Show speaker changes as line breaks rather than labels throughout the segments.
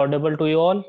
Audible to you all?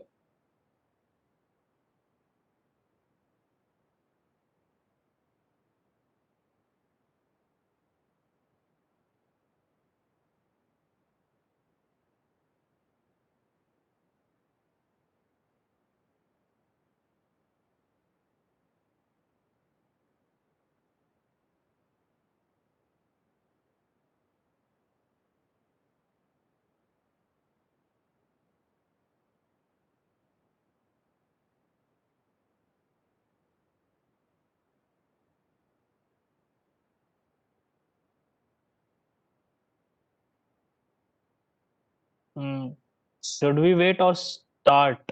Hmm. Should we wait or start?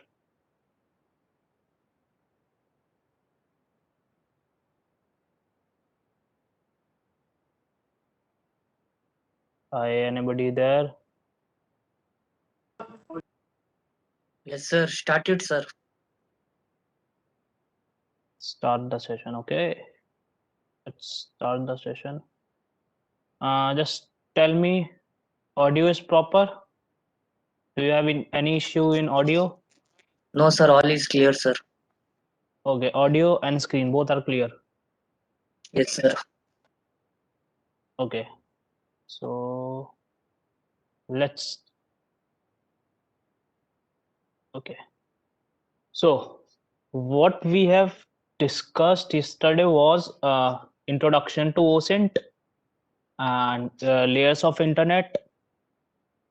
Hi, anybody there?
Yes, sir. Start it, sir.
Start the session, okay? Let's start the session. Just tell me, audio is proper? Do you have any issue in audio?
No, sir. All is clear, sir.
Okay, audio and screen both are clear.
Yes, sir.
Okay, so let's. Okay, so what we have discussed yesterday was introduction to OSINT and layers of internet,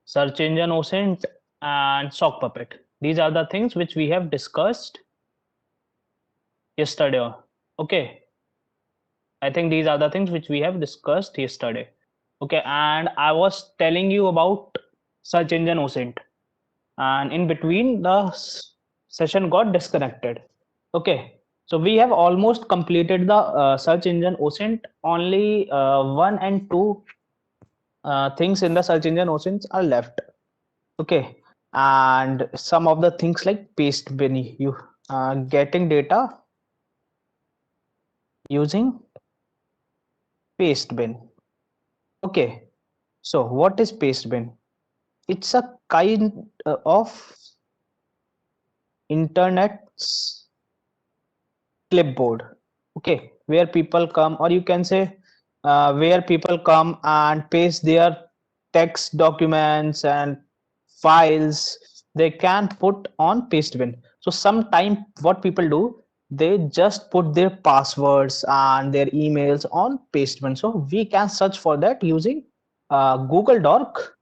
search engine OSINT, and sock puppet. These are the things which we have discussed yesterday. Okay, I think these are the things which we have discussed yesterday. Okay, and I was telling you about search engine OSINT, and in between the session got disconnected. Okay, so we have almost completed the search engine OSINT. Only 1 and 2 things in the search engine OSINT are left. Okay, and some of the things like paste bin, you getting data using paste bin. Okay, so what is paste bin? It's a kind of internet's clipboard. Okay, where people come, or you can say where people come and paste their text documents and files they can put on pastebin. So sometime what people do, they just put their passwords and their emails on pastebin. So we can search for that using Google Doc.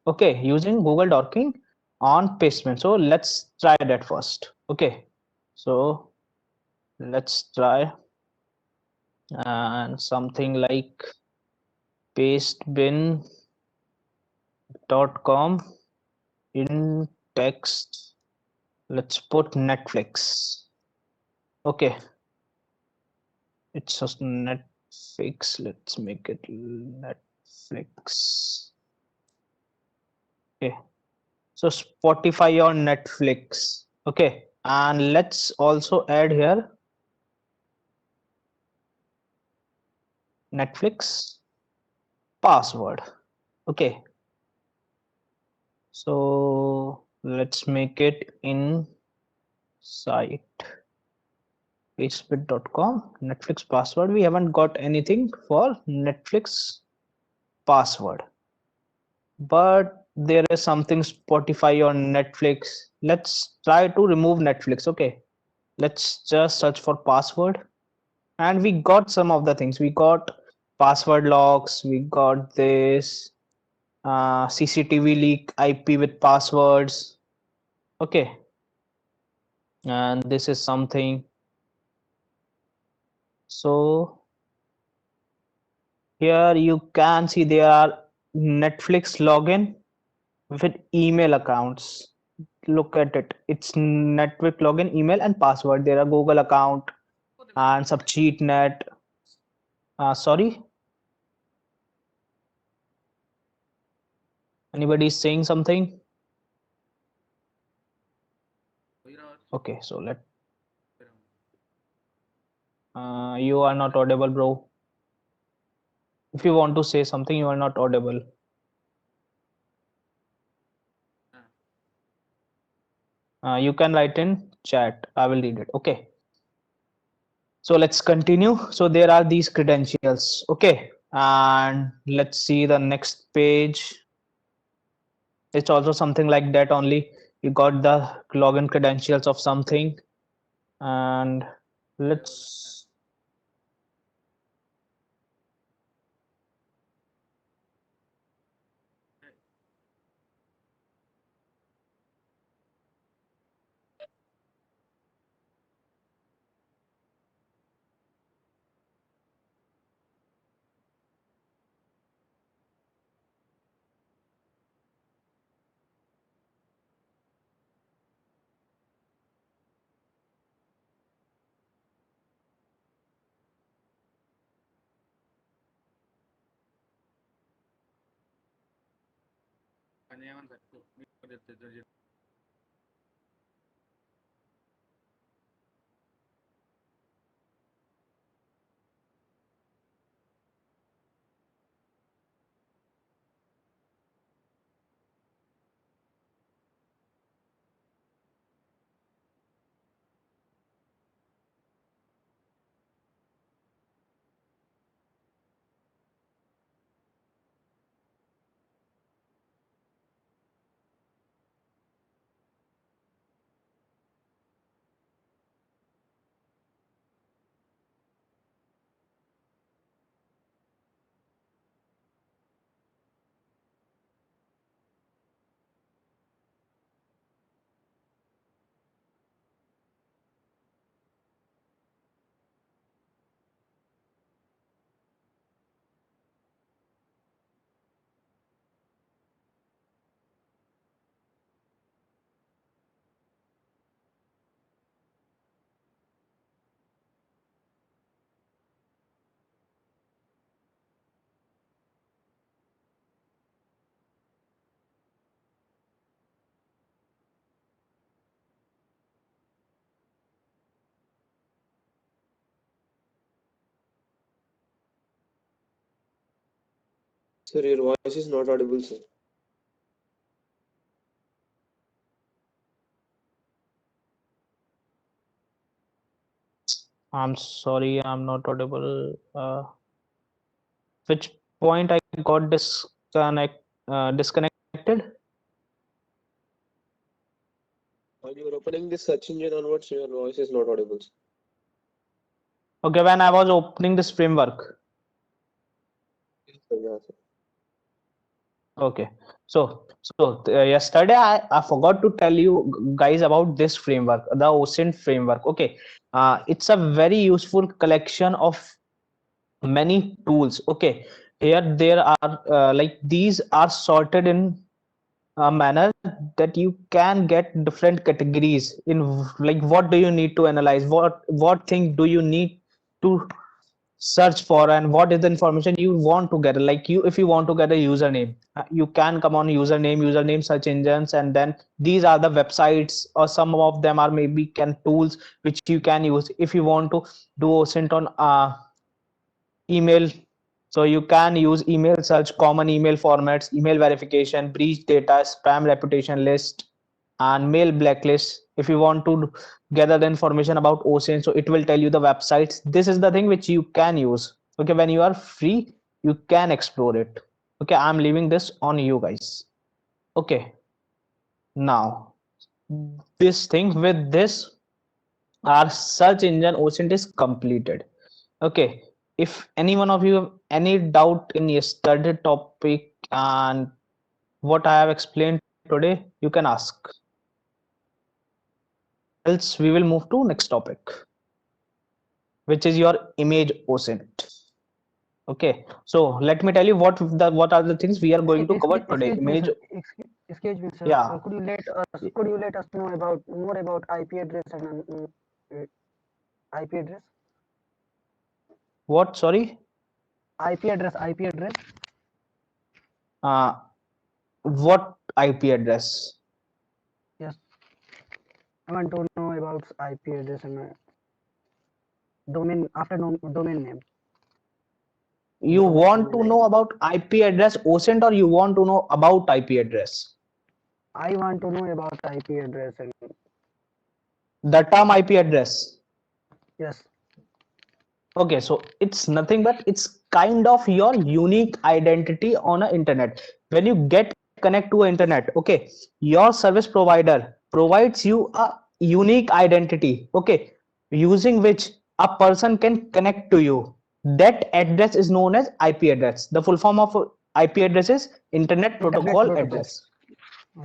Okay, using Google Docking on pastebin. So let's try that first. Okay, so let's try and something like pastebin.com in text. Let's put Netflix. Okay, it's just Netflix. Let's make it Netflix. Okay, so Spotify or Netflix. Okay, and let's also add here Netflix password. Okay, so let's make it in site pastebin.com. Netflix password. We haven't got anything for Netflix password, but there is something Spotify or Netflix. Let's try to remove Netflix. Okay, let's just search for password, and we got some of the things. We got password locks, we got this CCTV leak IP with passwords. Okay, and this is something. So here you can see there are Netflix login with email accounts. Look at it. It's Netflix login, email, and password. There are Google account and some cheat net. Sorry, anybody is saying something? Okay, so you are not audible, bro. If you want to say something, you are not audible. You can write in chat. I will read it. Okay. So let's continue. So there are these credentials. Okay. And let's see the next page. It's also something like that only. You got the login credentials of something. And let's
Sir, your voice is not audible, sir.
I'm sorry, I'm not audible. Which point I got disconnected?
While you are opening this search engine onwards, your voice is not audible, sir.
Okay, when I was opening this framework.
Yes, sir, yeah, sir.
Okay, so yesterday I forgot to tell you guys about this framework, the OSINT framework. Okay, it's a very useful collection of many tools. Okay, here there are like these are sorted in a manner that you can get different categories in like what do you need to analyze, what thing do you need to search for, and what is the information you want to get. Like you, if you want to get a username, you can come on username search engines, and then these are the websites, or some of them are maybe can tools which you can use if you want to do OSINT on email. So you can use email search, common email formats, email verification, breach data, spam reputation list, and mail blacklist. If you want to gather the information about OSINT, so it will tell you the websites. This is the thing which you can use. Okay, when you are free, you can explore it. Okay, I'm leaving this on you guys. Okay, now this thing with this, our search engine OSINT is completed. Okay, if any one of you have any doubt in yesterday's topic and what I have explained today, you can ask. Else, we will move to next topic, which is your image OSINT. Okay, so let me tell you what are the things we are going to cover today. Image,
Excuse me, sir.
yeah.
Could you let us know about more about IP address and IP address?
What? Sorry.
IP address. IP address.
Uh, what IP address?
Yes. I want to know about IP address and domain after domain name.
You want to know about IP address OSINT, or you want to know about IP address?
I want to know about IP address and
The term IP address.
Yes.
Okay, so it's nothing but it's kind of your unique identity on a internet. When you get connect to a internet, okay, your service provider provides you a unique identity, okay, using which a person can connect to you. That address is known as IP address. The full form of IP address is Internet
Internet
Protocol
protocol.
Address.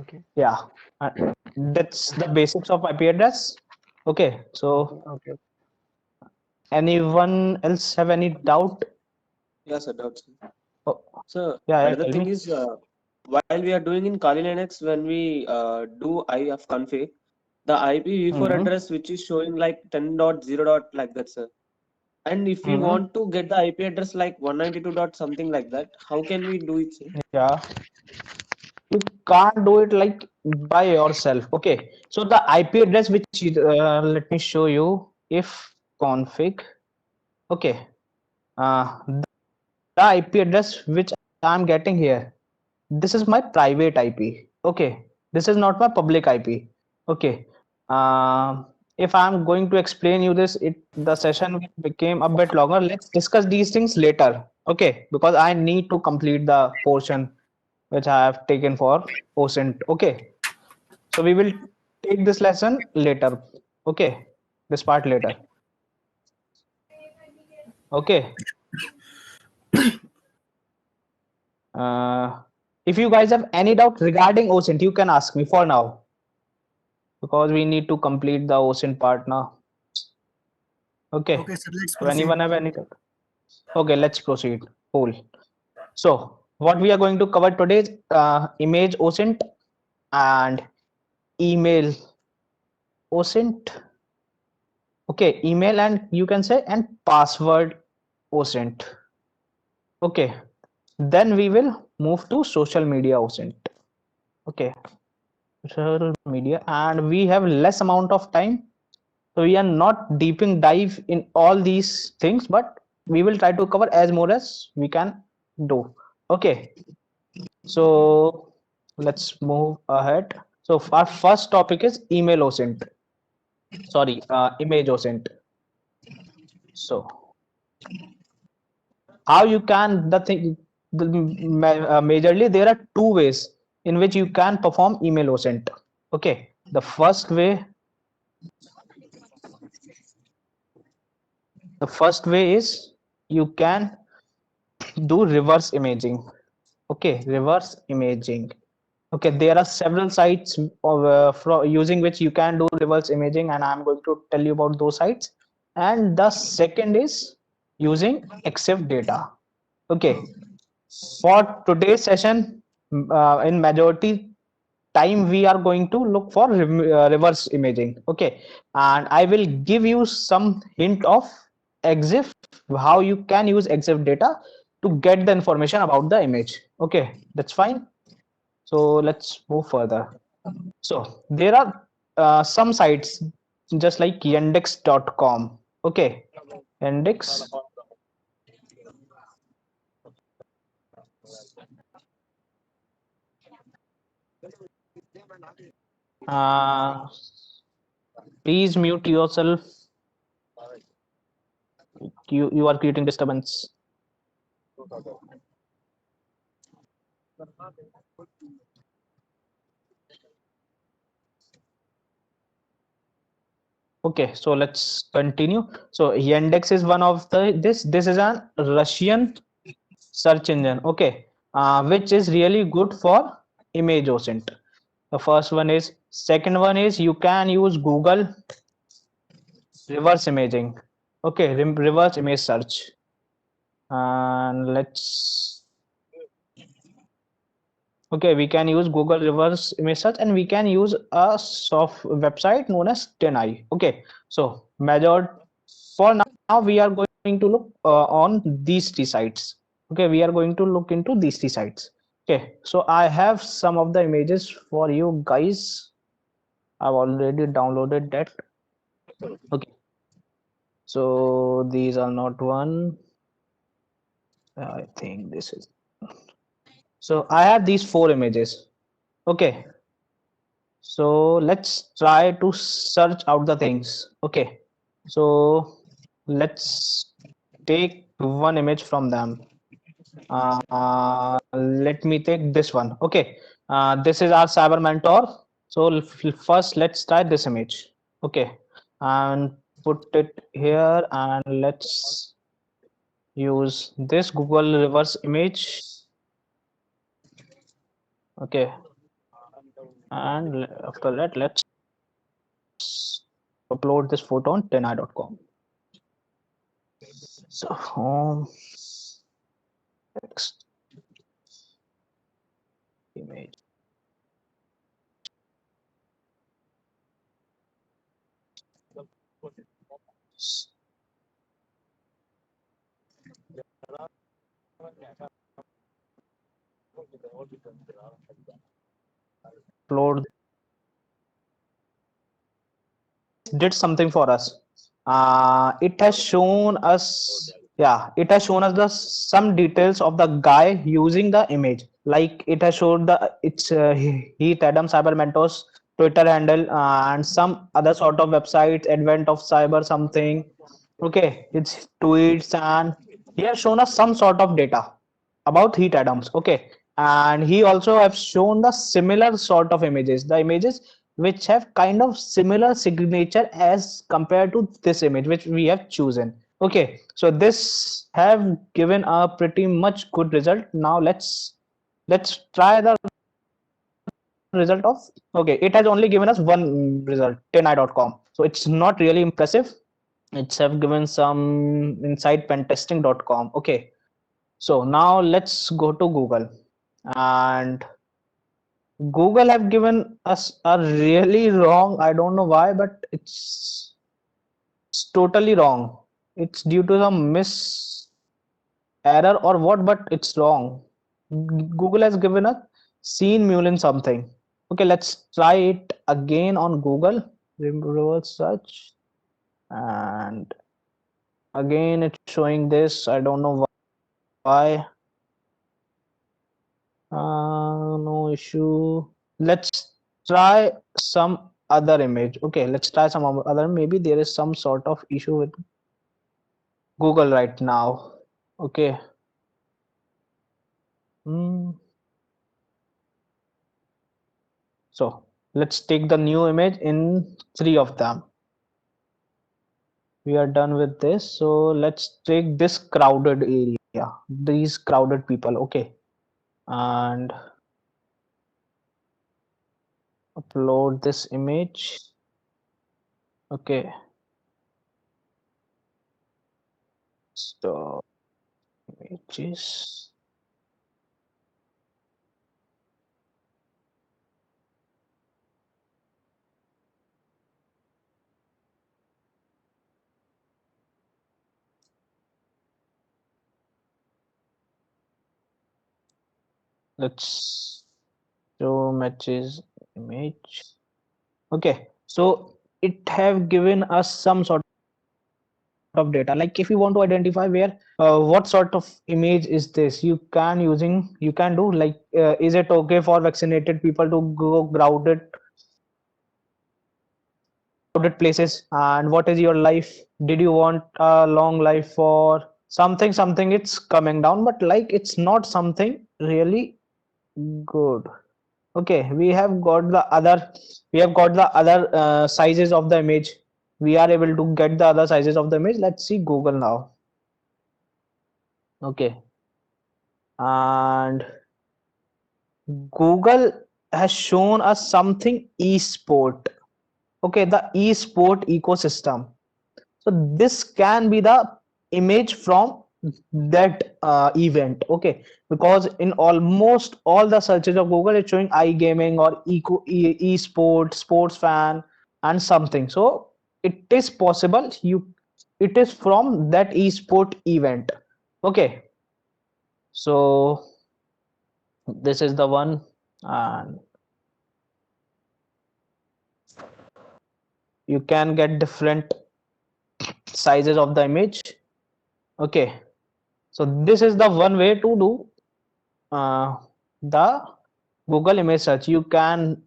Okay.
Yeah, uh, that's the basics of IP address. Okay, so
Okay.
anyone else have any doubt?
Yeah, sir, doubts.
Oh,
So
yeah,
another
tell
thing
me.
is, while we are doing in Kali Linux, when we do IF config, the IPv4
Mhm.
address which is showing like 10.0 dot like that, sir. And if we
Mhm.
want to get the IP address like 192 dot something like that, how can we do it, sir?
Yeah, you can't do it like by yourself. Okay, so the IP address which let me show you. If config, okay, the IP address which I'm getting here, this is my private IP. Okay, this is not my public IP. Okay, if I'm going to explain you this, the session became a bit longer. Let's discuss these things later. Okay, because I need to complete the portion which I have taken for OSINT. Okay, so we will take this lesson later. Okay, this part later. Okay. If you guys have any doubt regarding OSINT, you can ask me for now because we need to complete the OSINT part now. Okay.
Okay, sir, let's
So
proceed.
anyone have any doubt? Okay, let's proceed. Cool. So what we are going to cover today is image OSINT and email OSINT. Okay, email and you can say and password OSINT. Okay, then we will move to social media OSINT. Okay, social media, and we have less amount of time, so we are not deeping dive in all these things, but we will try to cover as more as we can do. Okay, so let's move ahead. So our first topic is email OSINT. Sorry, image OSINT. So how you can majorly there are two ways in which you can perform email OSINT. Okay, the first way is you can do reverse imaging. Okay, reverse imaging. Okay, there are several sites of, using which you can do reverse imaging, and I'm going to tell you about those sites. And the second is using EXIF data. Okay, for today's session, in majority time we are going to look for reverse imaging. Okay, and I will give you some hint of EXIF, how you can use EXIF data to get the information about the image. Okay, that's fine. So let's move further. So there are some sites just like yandex.com. Okay, Yandex. Uh, Please mute yourself. You are creating disturbance. Okay, so let's continue. So Yandex is one of this is a Russian search engine. Okay, which is really good for image OSINT. The first one is. Second one is you can use Google reverse imaging. Okay, reverse image search. And let's. Okay, we can use Google reverse image search, and we can use a soft website known as TinEye. Okay, so major for now we are going to look on these three sites. Okay, we are going to look into these three sites. Okay, so I have some of the images for you guys. I've already downloaded that. Okay, so these are not one. I think this is. So I have these four images. Okay, So let's try to search out the things. Okay. So let's take one image from them. Let me take this one. Okay. This is our Cyber Mentor. So first, let's try this image. Okay. And put it here, and let's use this Google reverse image. Okay. And after that, let's upload this photo on 10i.com. So home text image. Upload did something for us. It has shown us, yeah, it has shown us the some details of the guy using the image. Like it has showed the it's Heath Adam Cyber Mentors Twitter handle and some other sort of websites, Advent of Cyber something. Okay, it's tweets, and he has shown us some sort of data about Heath Adams. Okay, and he also have shown the similar sort of images, the images which have kind of similar signature as compared to this image which we have chosen. Okay, so this have given a pretty much good result. Now let's try the result of, okay, it has only given us one result, 10i.com, so it's not really impressive. It's have given some inside pentesting.com. Okay, so now let's go to Google, and Google have given us a really wrong, I don't know why, but it's totally wrong. It's due to some miss error or what, but it's wrong. Google has given us seen Mulin something. Okay, let's try it again on Google. Reverse search, and again it's showing this. I don't know why. No issue. Let's try some other image. Okay, let's try some other. Maybe there is some sort of issue with Google right now. Okay. So let's take the new image in 3 of them. We are done with this. So let's take this crowded area, these crowded people. Okay. And upload this image. Okay. So images. Let's show matches image. Okay, so it have given us some sort of data. Like if you want to identify where what sort of image is this, you can do like is it okay for vaccinated people to go crowded places, and what is your life, did you want a long life for something, it's coming down, but like it's not something really good. Okay, we have got the other sizes of the image. We are able to get the other sizes of the image. Let's see Google now. Okay, and Google has shown us something esport. Okay, the esport ecosystem. So this can be the image from that event. Okay, because in almost all the searches of Google, it's showing iGaming or esport, sports fan, and something. So it is possible it is from that esport event. Okay, so this is the one, and you can get different sizes of the image. Okay, so this is the one way to do the Google image search. You can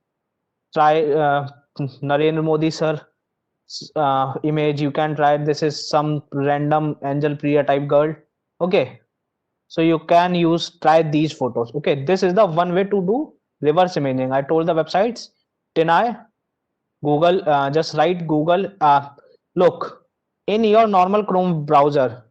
try Narendra Modi sir image. You can try this is some random Angel Priya type girl. Okay, so you can try these photos. Okay, this is the one way to do reverse imaging. I told the websites, deny Google, just write Google. Look, in your normal Chrome browser,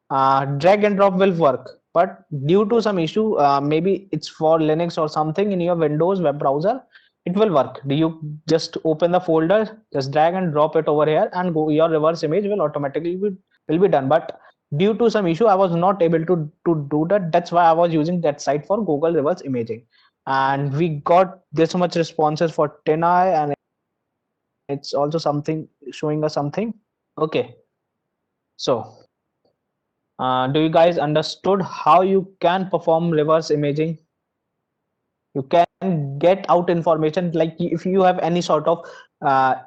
drag and drop will work. But due to some issue, maybe it's for Linux or something in your Windows web browser, it will work. Do you just open the folder, just drag and drop it over here, and go, your reverse image will automatically will be done. But due to some issue, I was not able to do that. That's why I was using that site for Google reverse imaging, and we got this much responses for 10i, and it's also something showing us something. Okay, so do you guys understood how you can perform reverse imaging? You can get out information, like if you have any sort of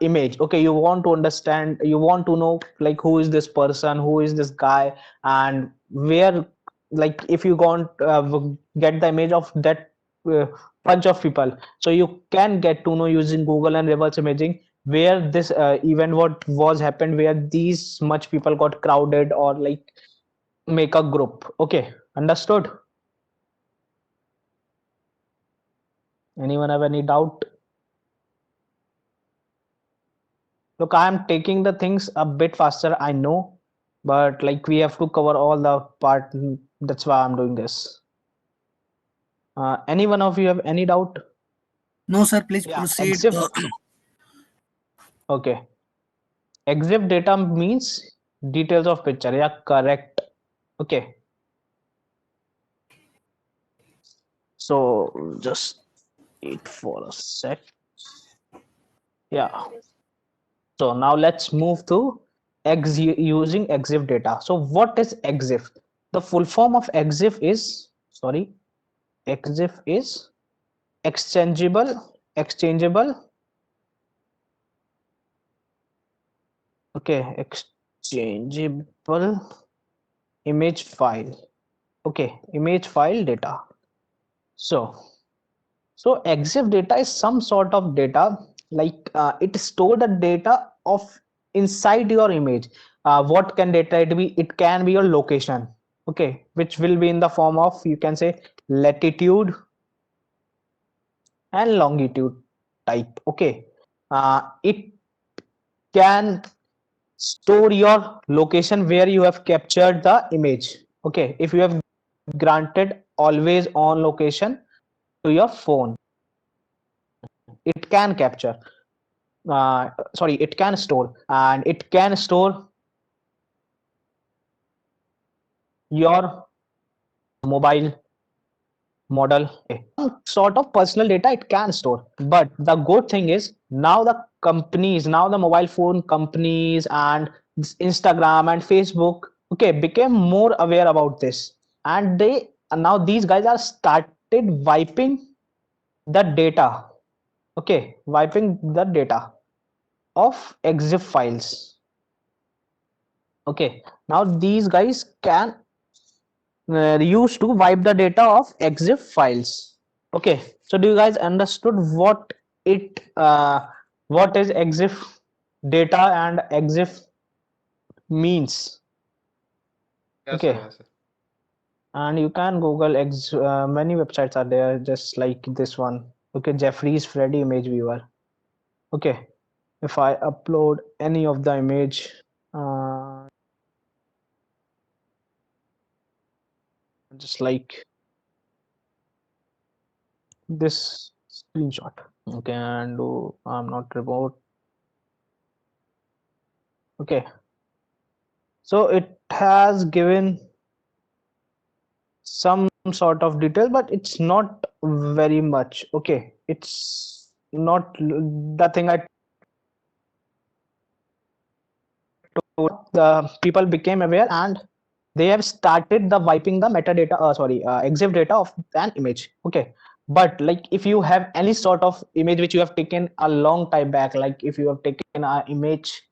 image. Okay, you want to understand, you want to know like who is this person, who is this guy, and where, like if you want get the image of that bunch of people, so you can get to know using Google and reverse imaging where this event what was happened, where these much people got crowded or like make a group. Okay, understood? Anyone have any doubt? Look, I am taking the things a bit faster, I know, but like we have to cover all the part. That's why I'm doing this. Any one of you have any doubt?
No, sir, please
Yeah,
proceed.
EXIF. Okay. EXIF data means details of picture. Yeah, correct. Okay. So just wait for a sec. Yeah. So now let's move to using EXIF data. So what is EXIF? The full form of EXIF is, sorry, EXIF is exchangeable okay, exchangeable image file. Okay, image file data. So EXIF data is some sort of data, like it store the data of inside your image. What can data it be? It can be your location. Okay, which will be in the form of, you can say, latitude and longitude type. Okay, it can store your location where you have captured the image. Okay, if you have granted always on location to your phone, it can capture, sorry, it can store, and it can store your mobile model. Some sort of personal data it can store. But the good thing is, now the companies, now the mobile phone companies and Instagram and Facebook, okay, became more aware about this, and they now these guys are started wiping the data. Okay, wiping the data of EXIF files. Okay, now these guys can used to wipe the data of EXIF files. Okay, so do you guys understood what what is EXIF data and EXIF means?
Yes,
Okay.
sir, yes, sir.
And you can Google many websites are there, just like this one. Okay, Jeffrey's Freddy image viewer. Okay, if I upload any of the image, just like this screenshot. Okay, and I'm not remote. Okay, so it has given some sort of detail, but it's not very much. Okay, it's not the thing I told. The people became aware and they have started the wiping the metadata, EXIF data of an image. Okay, but like if you have any sort of image which you have taken a long time back, like if you have taken an image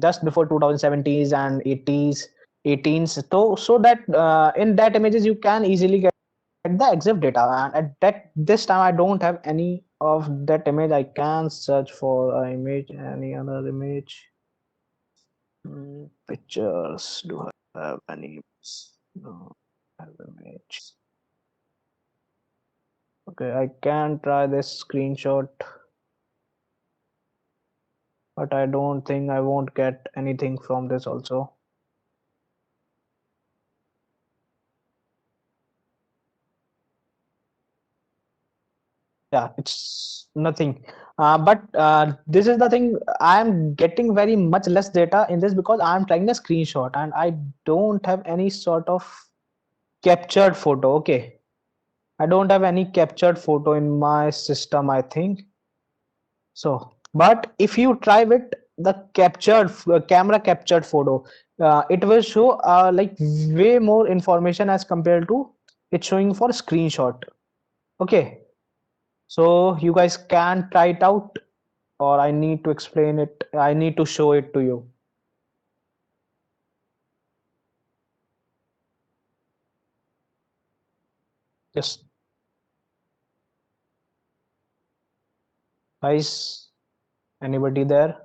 just before 2070s and 80s 18s, so that in that images you can easily get the EXIF data, and at that this time I don't have any of that image, I can search for an image, any other image. Pictures. Do I have any? No, I have image. Okay, I can try this screenshot, but I don't think I won't get anything from this also. Yeah, it's nothing. But this is the thing, I am getting very much less data in this because I am trying a screenshot and I don't have any sort of captured photo. Okay, I don't have any captured photo in my system, I think. So, but if you try with the camera captured photo, it will show like way more information as compared to it showing for screenshot. Okay, so you guys can try it out, or I need to explain it. I need to show it to you. Yes, guys, anybody there?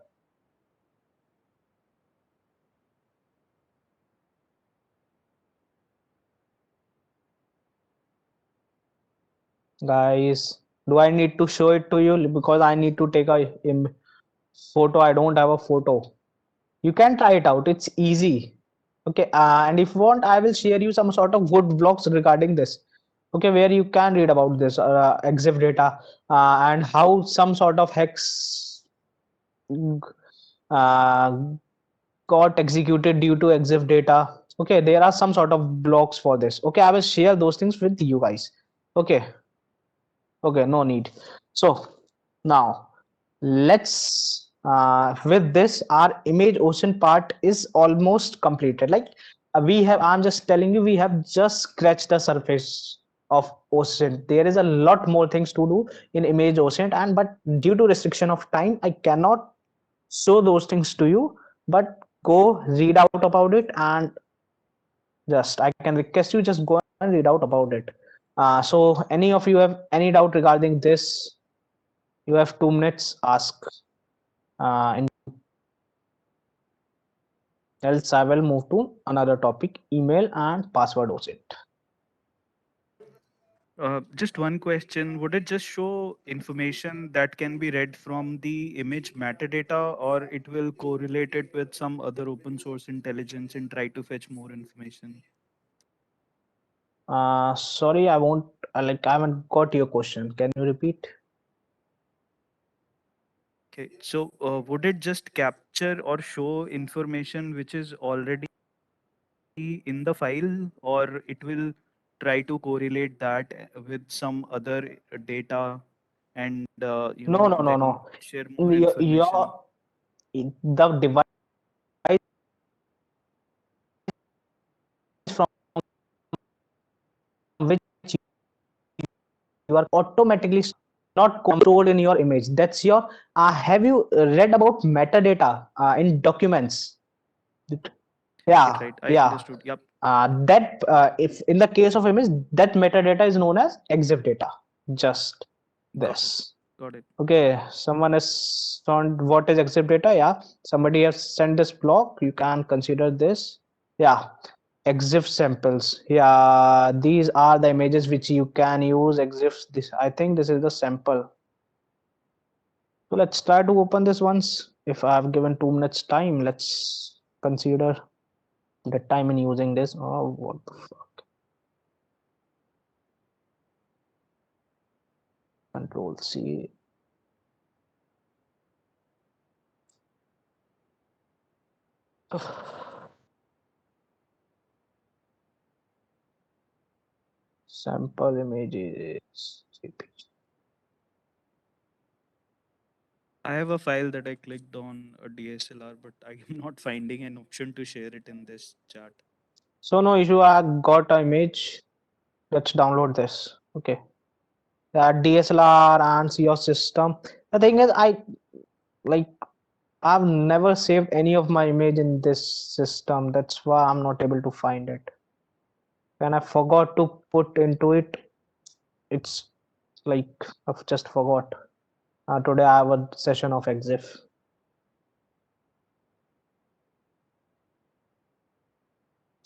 Guys, do I need to show it to you? Because I need to take a photo. I don't have a photo. You can try it out. It's easy. Okay, and if you want, I will share you some sort of good blogs regarding this. Okay, where you can read about this EXIF data and how some sort of hex uh, got executed due to EXIF data. Okay, there are some sort of blogs for this. Okay, I will share those things with you guys. Okay, okay, no need. So now let's with this, our image ocean part is almost completed. Like I'm just telling you, we have just scratched the surface of ocean. There is a lot more things to do in image ocean, and but due to restriction of time, I cannot show those things to you. But go read out about it, and just I can request you, just go and read out about it. So any of you have any doubt regarding this, you have 2 minutes, ask. And else I will move to another topic, email and password OSINT.
Just one question. Would it just show information that can be read from the image metadata, or it will correlate it with some other open source intelligence and try to fetch more information?
Sorry, I won't, like, I haven't got your question. Can you repeat?
Okay, so would it just capture or show information which is already in the file, or it will try to correlate that with some other data and
No, no, no,
then
no.
share more information?
The device from which you are automatically not controlled in your image. That's your, have you read about metadata in documents?
Right,
Yeah,
right. I
yeah.
understood. Yep.
That if in the case of image, that metadata is known as EXIF data. Just
Got it.
this.
Got it.
Okay, someone has found what is EXIF data. Yeah, somebody has sent this blog. You can consider this. Yeah, EXIF samples. Yeah, these are the images which you can use. EXIF. This, I think this is the sample. So let's try to open this once. If I have given 2 minutes time, let's consider the time in using this. Oh, what the fuck. Control C. Sample images.
I have a file that I clicked on a DSLR, but I am not finding an option to share it in this chat.
So no issue. I got an image. Let's download this. Okay. That DSLR and your system. The thing is, like I've never saved any of my image in this system. That's why I'm not able to find it. When I forgot to put into it, it's like I've just forgot. Today I have a session of EXIF.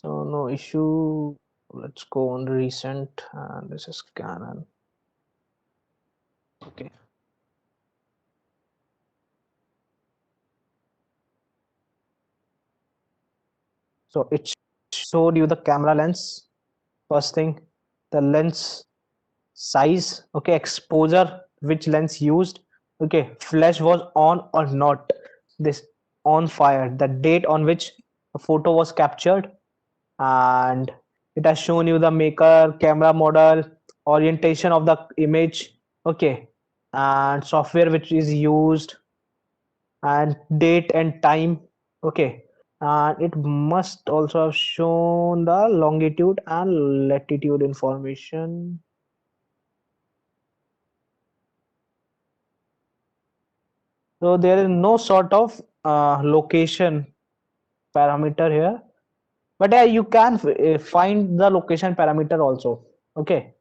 So no issue. Let's go on recent, and this is Canon. Okay. So it showed you the camera lens. First thing, the lens size, okay, exposure, which lens used, okay, flash was on or not, this on fire, the date on which the photo was captured, and it has shown you the maker, camera model, orientation of the image, okay, and software which is used, and date and time, okay, and it must also have shown the longitude and latitude information. So there is no sort of location parameter here, but yeah, you can find the location parameter also. Okay,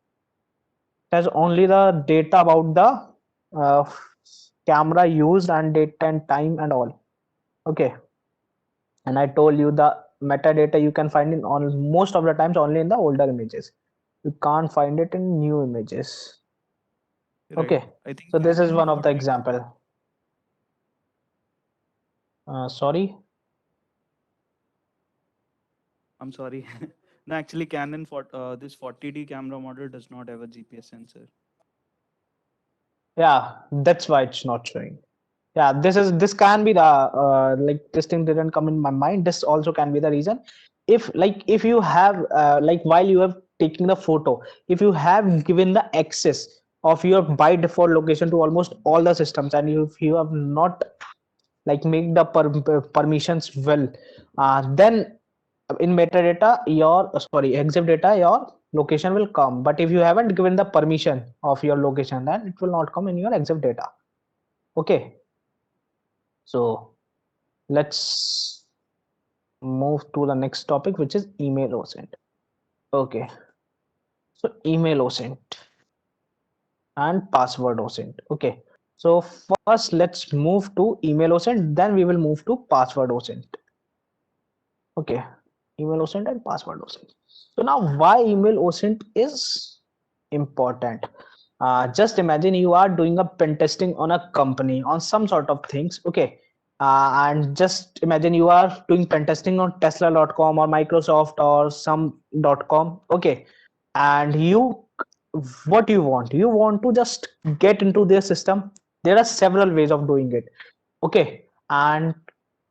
it has only the data about the camera used and date and time and all. Okay, and I told you the metadata you can find in on most of the times only in the older images. You can't find it in new images.
Right.
Okay,
I think
so this is
Canon
one of the
40
example. Sorry.
I'm sorry. No, actually, Canon for this 40D camera model does not have a GPS sensor.
Yeah, that's why it's not showing. Yeah, this can be the like this thing didn't come in my mind. This also can be the reason. If you have like while you have taken the photo, if you have given the access of your by default location to almost all the systems, and if you have not like make the permissions well, then in metadata your sorry EXIF data your location will come, but if you haven't given the permission of your location, then it will not come in your EXIF data. Okay, so let's move to the next topic, which is email OSINT. Okay, so email OSINT and password OSINT. Okay, so first let's move to email OSINT, then we will move to password OSINT. Okay, email OSINT and password OSINT. So now why email OSINT is important? Just imagine you are doing a pen testing on a company on some sort of things, okay, and just imagine you are doing pen testing on tesla.com or microsoft or some.com, okay, and what you want to just get into their system. There are several ways of doing it, okay, and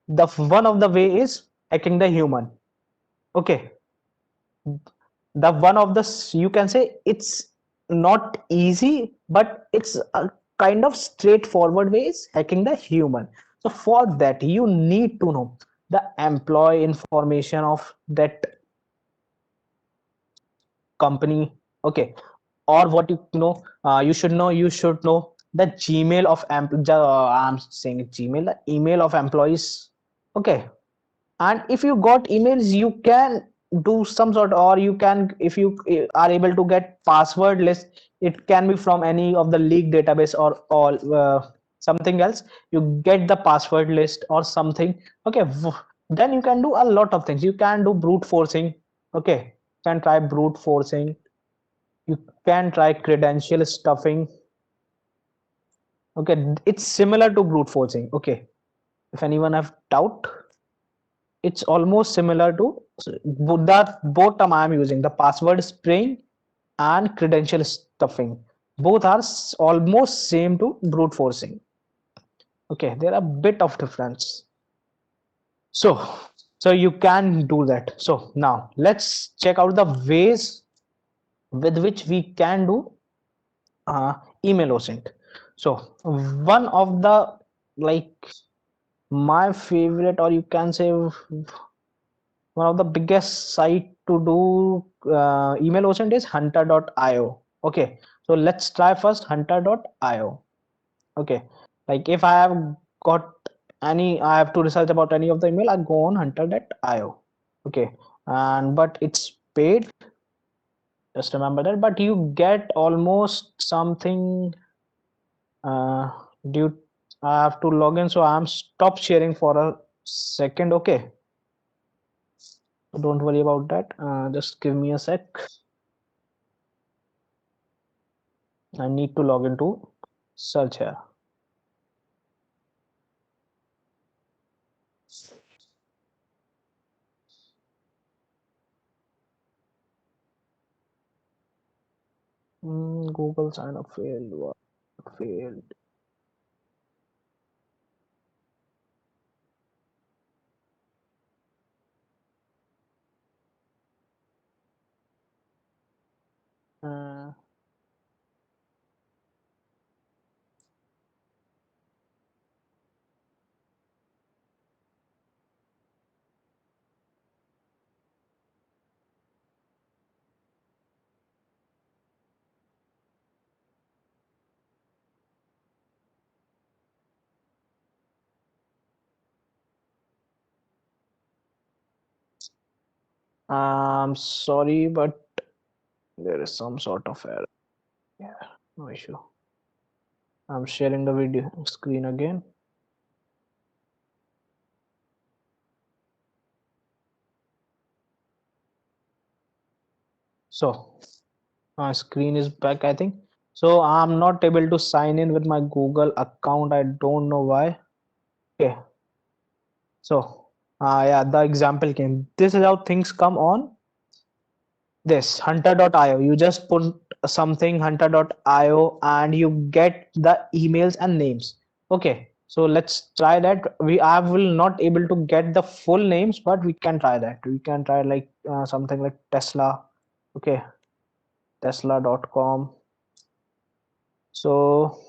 the one of the way is hacking the human, okay. The one of the you can say it's not easy, but it's a kind of straightforward way is hacking the human. So for that you need to know the employee information of that company, okay, or what you should know the gmail of I'm saying gmail, the email of employees, okay. And if you got emails, you can do some sort, or you can, if you are able to get password list, it can be from any of the league database or all something else, you get the password list or something, okay. Then you can do a lot of things. You can do brute forcing, okay, you can try brute forcing, you can try credential stuffing, okay. It's similar to brute forcing, okay. If anyone have doubt, it's almost similar to both term I am using, the password spraying and credential stuffing. Both are almost same to brute forcing. Okay, there are a bit of difference. So you can do that. So now let's check out the ways with which we can do email OSINT. So one of the like my favorite, or you can say one of the biggest site to do email OSINT is hunter.io. Okay, so let's try first hunter.io. Okay, like if I have got I have to research about any of the email, I go on hunter.io. Okay, and but it's paid. Just remember that. But you get almost something. Due, I have to log in, so I'm stop sharing for a second. Okay. Don't worry about that. Just give me a sec. I need to log into search here. Google sign up failed. What failed? Uh, I'm sorry, but there is some sort of error. Yeah, no issue. I'm sharing the video screen again. So my screen is back, I think. So I'm not able to sign in with my Google account. I don't know why. Okay. So yeah, the example came. This is how things come on this hunter.io. You just put something hunter.io and you get the emails and names. Okay, so let's try that. I will not able to get the full names, but we can try that. We can try like something like Tesla. Okay, tesla.com. So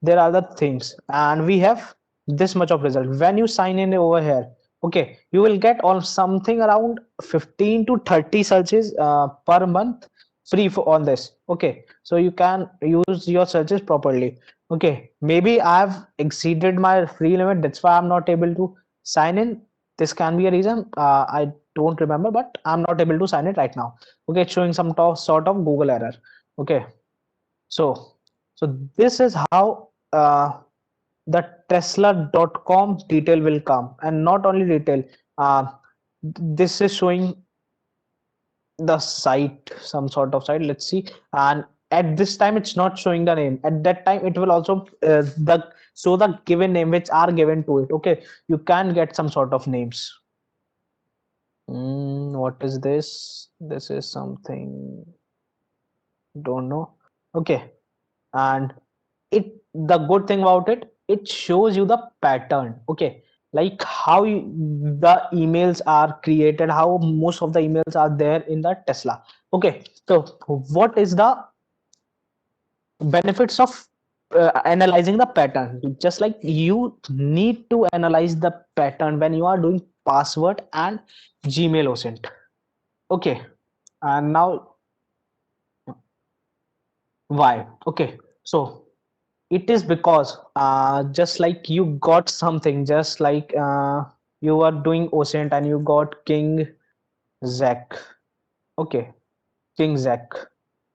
there are the things, and we have this much of result. When you sign in over here, okay, you will get all something around 15 to 30 searches per month free for on this. Okay, so you can use your searches properly. Okay, maybe I've exceeded my free limit, that's why I'm not able to sign in. This can be a reason. I don't remember, but I'm not able to sign it right now. Okay, it's showing some sort of Google error. Okay, so this is how the tesla.com detail will come, and not only detail, this is showing the site, some sort of site. Let's see. And at this time it's not showing the name. At that time it will also the given name which are given to it. Okay, you can get some sort of names. What is this? This is something, don't know. Okay, and the good thing about it shows you the pattern. Okay, like how the emails are created, how most of the emails are there in the Tesla. Okay, so what is the benefits of analyzing the pattern? Just like you need to analyze the pattern when you are doing password and Gmail OSINT. Okay, and now why? Okay, so it is because just like you got something, just like you are doing OSINT and you got King Zach. Okay, King Zach,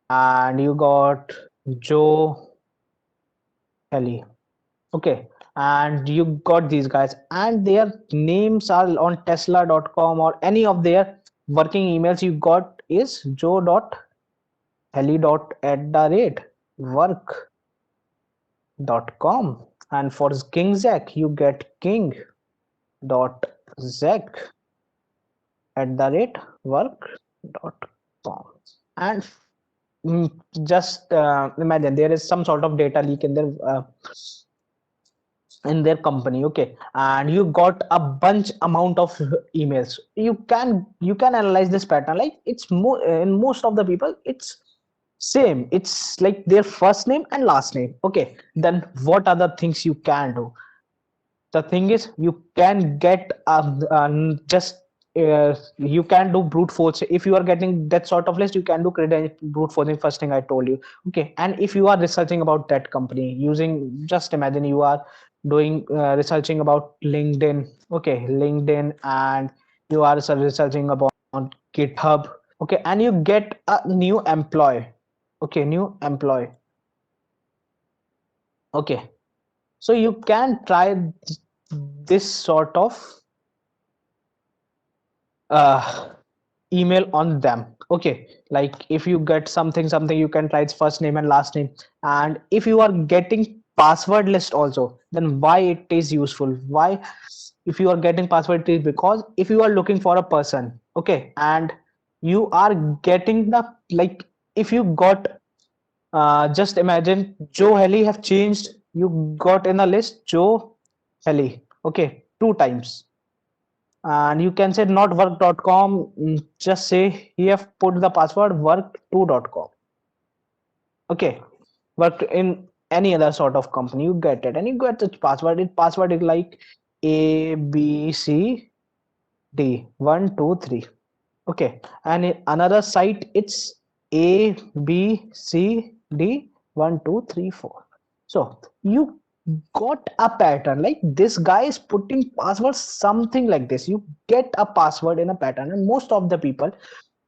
and you got Joe Kelly. Okay, and you got these guys, and their names are on Tesla.com or any of their working emails you got is joe.heli.@work.com, and for King Zach you get king.zach@work.com. And just imagine there is some sort of data leak in their company. Okay, and you got a bunch amount of emails. You can analyze this pattern. Like it's more in most of the people it's same, it's like their first name and last name. Okay, then what other things you can do? The thing is you can get just you can do brute force. If you are getting that sort of list, you can do brute forcing, first thing I told you. Okay, and if you are researching about that company using, just imagine you are doing researching about LinkedIn. Okay, LinkedIn, and you are researching about GitHub. Okay, and you get a new employee. Okay, new employee. Okay, so you can try this sort of uh, email on them. Okay, like if you get something, you can try its first name and last name. And if you are getting password list also, then why it is useful? Why? If you are getting password, it is because if you are looking for a person, okay, and you are getting the, like, if you got just imagine Joe Helly have changed, you got in a list Joe Helly, okay, 2 times. And you can say not work.com, just say he have put the password work2.com. Okay, worked in any other sort of company, you get it, and you get the password. It password is like ABCD 123. Okay, and in another site it's ABCD 1 2 3 4. So you got a pattern, like this guy is putting password something like this. You get a password in a pattern, and most of the people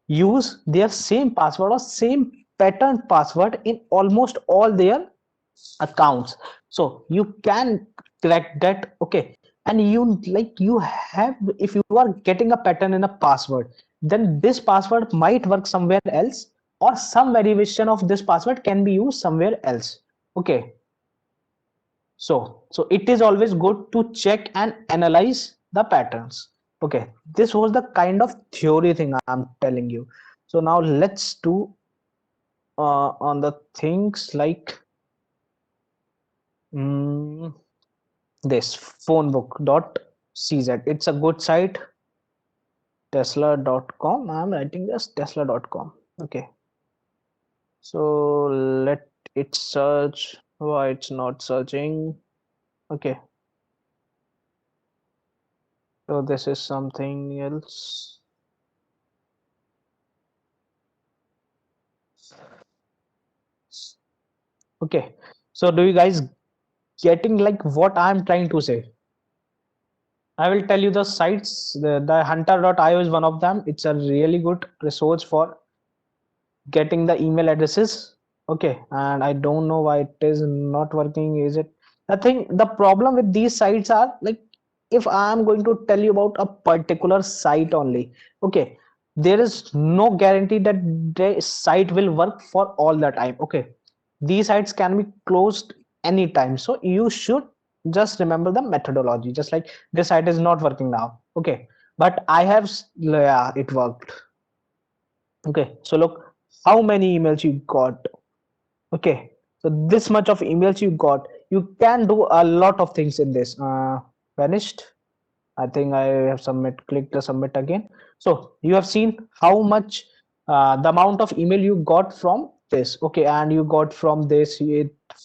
use their same password or same pattern password in almost all their accounts. So you can crack that. Okay, and you, like, you have, if you are getting a pattern in a password, then this password might work somewhere else, or some variation of this password can be used somewhere else. Okay, so it is always good to check and analyze the patterns. Okay, this was the kind of theory thing I'm telling you. So now let's do on the things like mm, this phonebook.cz. It's a good site. Tesla.com. I'm writing this Tesla.com. Okay, so let it search. Why it's not searching? Okay, so this is something else. Okay, so do you guys getting like what I'm trying to say? I will tell you the sites. The hunter.io is one of them. It's a really good resource for getting the email addresses. Okay, and I don't know why it is not working. Is it? I think the problem with these sites are like, if I am going to tell you about a particular site only, okay, there is no guarantee that the site will work for all the time. Okay, these sites can be closed anytime, so you should just remember the methodology. Just like this site is not working now, okay, but I have, yeah, it worked. Okay, so look how many emails you got. Okay, so this much of emails you got. You can do a lot of things in this. Vanished. I think I have submit. Click the submit again. So you have seen how much the amount of email you got from this. Okay, and you got from this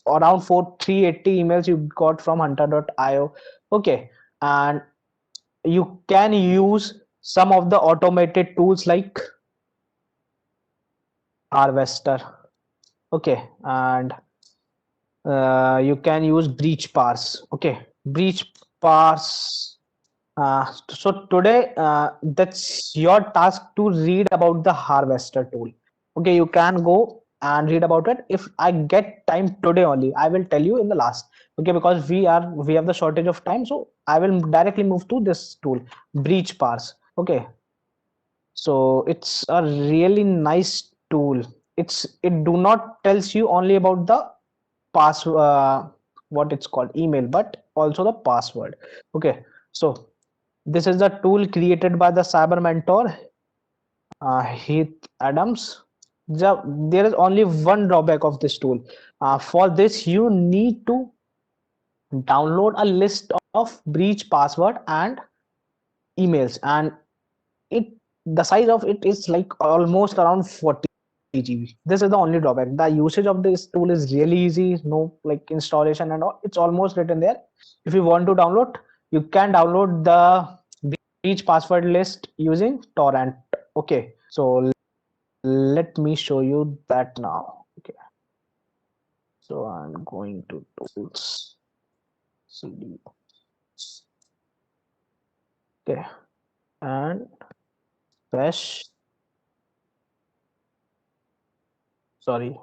around 380 emails you got from hunter.io. Okay, and you can use some of the automated tools like Harvester. Okay, and you can use breach parse. Okay, breach parse. So today that's your task to read about the harvester tool. Okay, you can go and read about it. If I get time today only, I will tell you in the last. Okay, because we have the shortage of time, so I will directly move to this tool, breach parse. Okay, so it's a really nice tool. It do not tells you only about the pass what it's called email, but also the password. Okay, so this is the tool created by the cyber mentor Heath Adams. There is only one drawback of this tool. For this you need to download a list of breach password and emails, and it the size of it is like almost around 40 GB. This is the only drawback. The usage of this tool is really easy, no like installation and all. It's almost written there. If you want to download, you can download the breach password list using torrent. Okay, so let me show you that now. Okay, so I'm going to tools, cd. Okay, and fresh. Sorry.